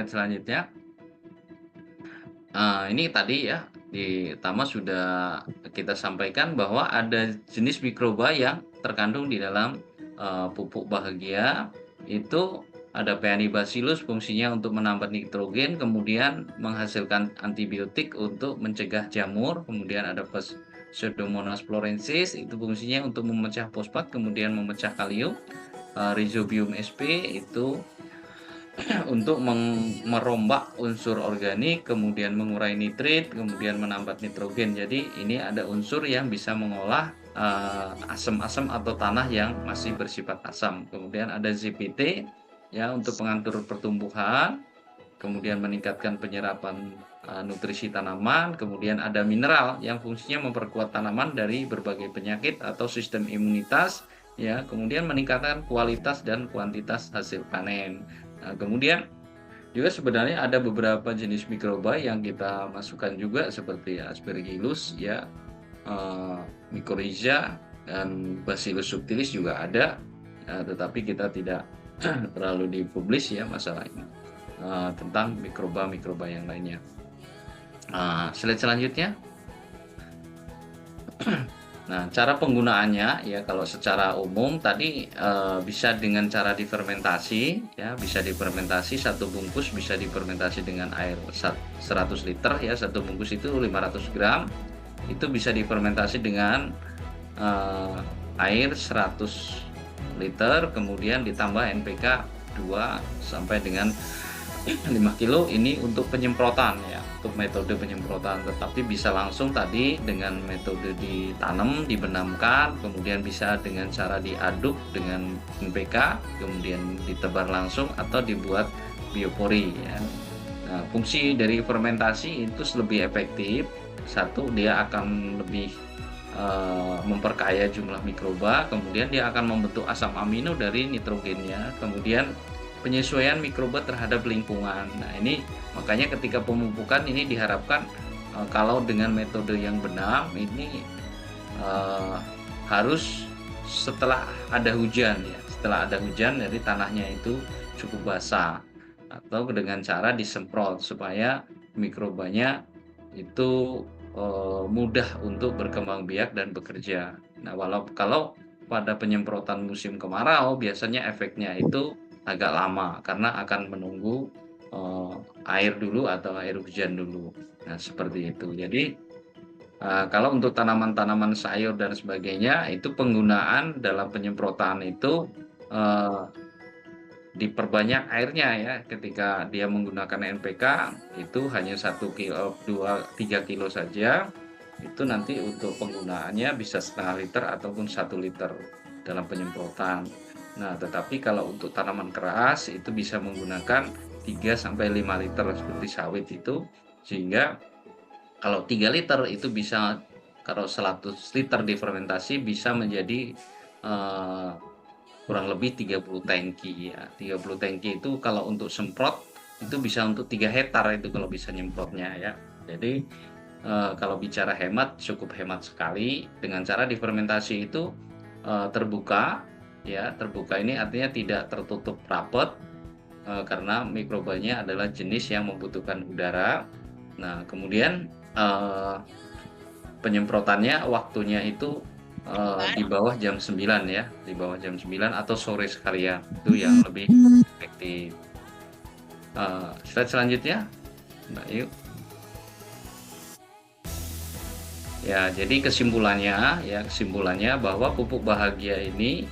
slide selanjutnya. Ini tadi ya, di pertama sudah kita sampaikan bahwa ada jenis mikroba yang terkandung di dalam, pupuk bahagia. Itu ada Paeanibacillus, fungsinya untuk menambah nitrogen, kemudian menghasilkan antibiotik untuk mencegah jamur, kemudian ada Pseudomonas florensis, itu fungsinya untuk memecah fosfat, kemudian memecah kalium. Rhizobium sp itu untuk merombak unsur organik, kemudian mengurai nitrit, kemudian menambah nitrogen. Jadi ini ada unsur yang bisa mengolah asam-asam atau tanah yang masih bersifat asam. Kemudian ada ZPT ya untuk pengatur pertumbuhan, kemudian meningkatkan penyerapan nutrisi tanaman, kemudian ada mineral yang fungsinya memperkuat tanaman dari berbagai penyakit atau sistem imunitas ya, kemudian meningkatkan kualitas dan kuantitas hasil panen. Nah, kemudian juga sebenarnya ada beberapa jenis mikroba yang kita masukkan juga seperti Aspergillus ya, Mycorrhiza dan Bacillus subtilis juga ada, tetapi kita tidak terlalu dipublish ya masalah ini, tentang mikroba-mikroba yang lainnya. Slide selanjutnya. Nah, cara penggunaannya ya kalau secara umum tadi bisa dengan cara difermentasi ya, bisa difermentasi satu bungkus bisa difermentasi dengan air 100 liter ya, satu bungkus itu 500 gram. Itu bisa difermentasi dengan air 100 liter kemudian ditambah NPK 2 sampai dengan 5 kilo ini untuk penyemprotan ya, untuk metode penyemprotan, tetapi bisa langsung tadi dengan metode ditanam, dibenamkan, kemudian bisa dengan cara diaduk dengan NPK, kemudian ditebar langsung atau dibuat biopori ya. Nah, fungsi dari fermentasi itu lebih efektif. Satu, dia akan lebih memperkaya jumlah mikroba, kemudian dia akan membentuk asam amino dari nitrogennya, kemudian penyesuaian mikroba terhadap lingkungan. Nah, ini makanya ketika pemupukan ini diharapkan kalau dengan metode yang benar ini harus setelah ada hujan ya, setelah ada hujan jadi tanahnya itu cukup basah atau dengan cara disemprot supaya mikrobanya itu mudah untuk berkembang biak dan bekerja. Nah, kalau pada penyemprotan musim kemarau biasanya efeknya itu agak lama karena akan menunggu air dulu atau air hujan dulu. Nah, seperti itu. Jadi kalau untuk tanaman-tanaman sayur dan sebagainya itu penggunaan dalam penyemprotan itu diperbanyak airnya ya, ketika dia menggunakan NPK itu hanya 1 kilo, 2, 3 kilo saja. Itu nanti untuk penggunaannya bisa setengah liter ataupun 1 liter dalam penyemprotan. Nah, tetapi kalau untuk tanaman keras itu bisa menggunakan 3 sampai 5 liter seperti sawit itu, sehingga kalau 3 liter itu bisa, kalau 100 liter difermentasi bisa menjadi kurang lebih 30 tangki ya. 30 tangki itu kalau untuk semprot itu bisa untuk 3 hektar itu kalau bisa nyemprotnya ya. Jadi kalau bicara hemat cukup hemat sekali dengan cara difermentasi itu terbuka ya. Terbuka ini artinya tidak tertutup rapat karena mikrobanya adalah jenis yang membutuhkan udara. Nah, kemudian penyemprotannya waktunya itu di bawah jam 9 ya, di bawah jam 9 atau sore sekalian, itu yang lebih efektif. Slide selanjutnya, Mbak Yu. Ya, jadi kesimpulannya bahwa pupuk bahagia ini,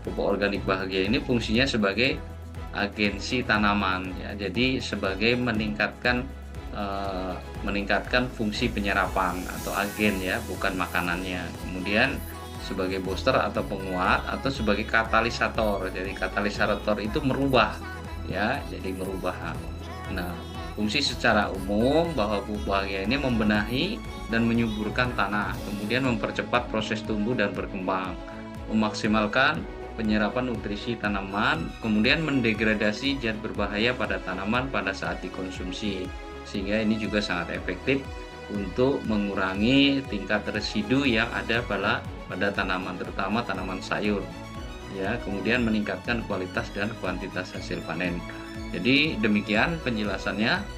pupuk organik bahagia ini fungsinya sebagai agensi tanaman ya, jadi sebagai meningkatkan fungsi penyerapan atau agen ya, bukan makanannya. Kemudian sebagai booster atau penguat atau sebagai katalisator. Jadi katalisator itu merubah ya, jadi merubah. Nah, fungsi secara umum bahwa pupuk bahagia ini membenahi dan menyuburkan tanah, kemudian mempercepat proses tumbuh dan berkembang, memaksimalkan penyerapan nutrisi tanaman, kemudian mendegradasi zat berbahaya pada tanaman pada saat dikonsumsi. Sehingga ini juga sangat efektif untuk mengurangi tingkat residu yang ada pada tanaman, terutama tanaman sayur. ya, kemudian meningkatkan kualitas dan kuantitas hasil panen. Jadi demikian penjelasannya.